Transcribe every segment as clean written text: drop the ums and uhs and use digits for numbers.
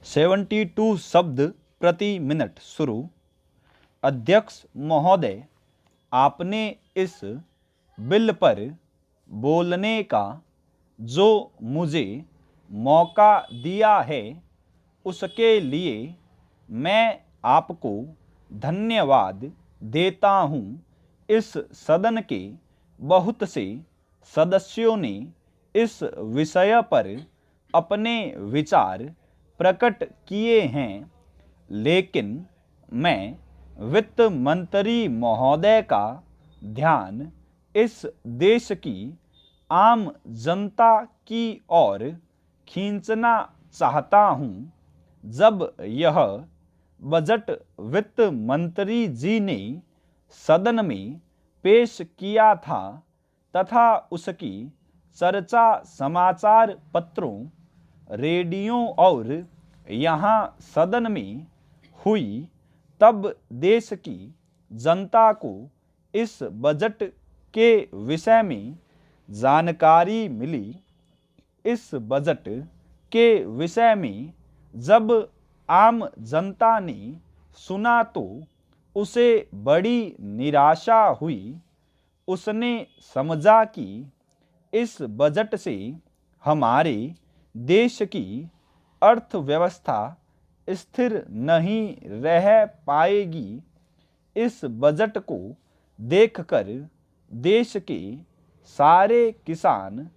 72 शब्द प्रति मिनट शुरू। अध्यक्ष महोदय, आपने इस बिल पर बोलने का जो मुझे मौका दिया है उसके लिए मैं आपको धन्यवाद देता हूँ। इस सदन के बहुत से सदस्यों ने इस विषय पर अपने विचार प्रकट किए हैं, लेकिन मैं वित्त मंत्री महोदय का ध्यान इस देश की आम जनता की ओर खींचना चाहता हूँ। जब यह बजट वित्त मंत्री जी ने सदन में पेश किया था तथा उसकी चर्चा समाचार पत्रों, रेडियो और यहाँ सदन में हुई, तब देश की जनता को इस बजट के विषय में जानकारी मिली। इस बजट के विषय में जब आम जनता ने सुना तो उसे बड़ी निराशा हुई। उसने समझा कि इस बजट से हमारे देश की अर्थव्यवस्था स्थिर नहीं रह पाएगी। इस बजट को देखकर देश के सारे किसान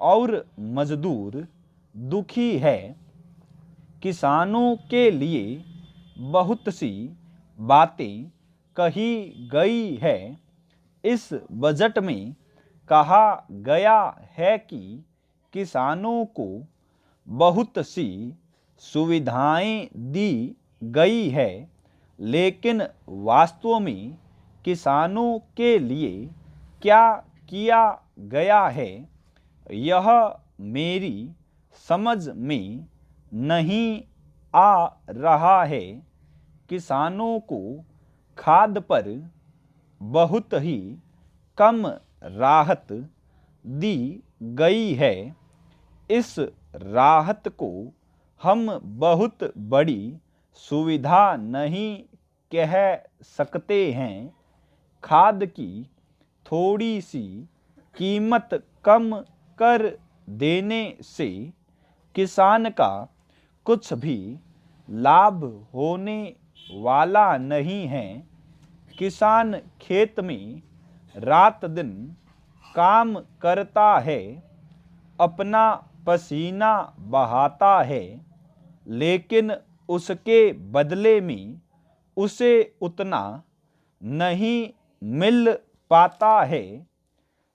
और मजदूर दुखी है। किसानों के लिए बहुत सी बातें कही गई है। इस बजट में कहा गया है कि किसानों को बहुत सी सुविधाएं दी गई है, लेकिन वास्तव में किसानों के लिए क्या किया गया है यह मेरी समझ में नहीं आ रहा है। किसानों को खाद पर बहुत ही कम राहत दी गई है। इस राहत को हम बहुत बड़ी सुविधा नहीं कह सकते हैं। खाद की थोड़ी सी कीमत कम कर देने से किसान का कुछ भी लाभ होने वाला नहीं है। किसान खेत में रात दिन काम करता है, अपना पसीना बहाता है, लेकिन उसके बदले में उसे उतना नहीं मिल पाता है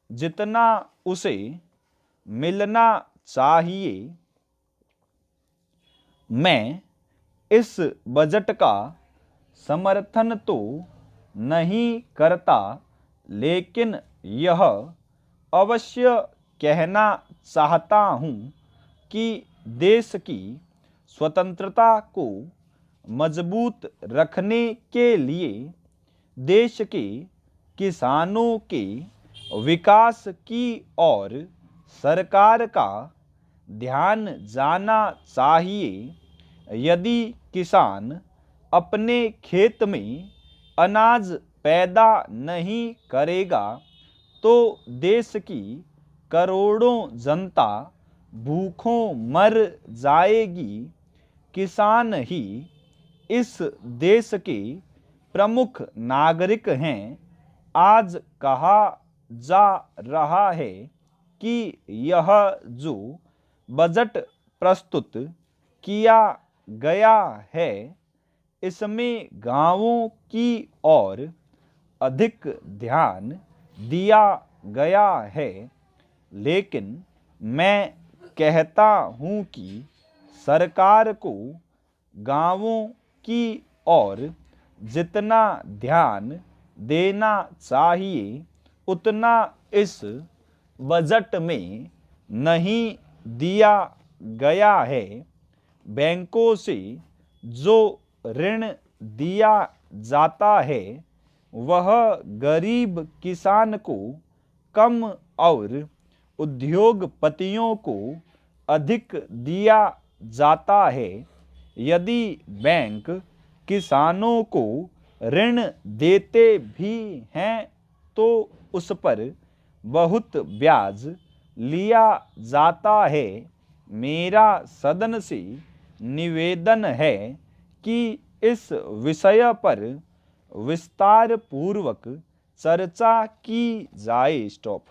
जितना उसे मिलना चाहिए। मैं इस बजट का समर्थन तो नहीं करता, लेकिन यह अवश्य कहना चाहता हूँ कि देश की स्वतंत्रता को मजबूत रखने के लिए देश के किसानों के विकास की ओर सरकार का ध्यान जाना चाहिए। यदि किसान अपने खेत में अनाज पैदा नहीं करेगा तो देश की करोड़ों जनता भूखों मर जाएगी। किसान ही इस देश के प्रमुख नागरिक हैं। आज कहा जा रहा है कि यह जो बजट प्रस्तुत किया गया है इसमें गांवों की ओर अधिक ध्यान दिया गया है, लेकिन मैं कहता हूँ कि सरकार को गांवों की ओर जितना ध्यान देना चाहिए उतना इस बजट में नहीं दिया गया है। बैंकों से जो ऋण दिया जाता है वह गरीब किसान को कम और उद्योगपतियों को अधिक दिया जाता है। यदि बैंक किसानों को ऋण देते भी हैं तो उस पर बहुत ब्याज लिया जाता है। मेरा सदन से निवेदन है कि इस विषय पर विस्तार पूर्वक चर्चा की जाए। स्टॉप।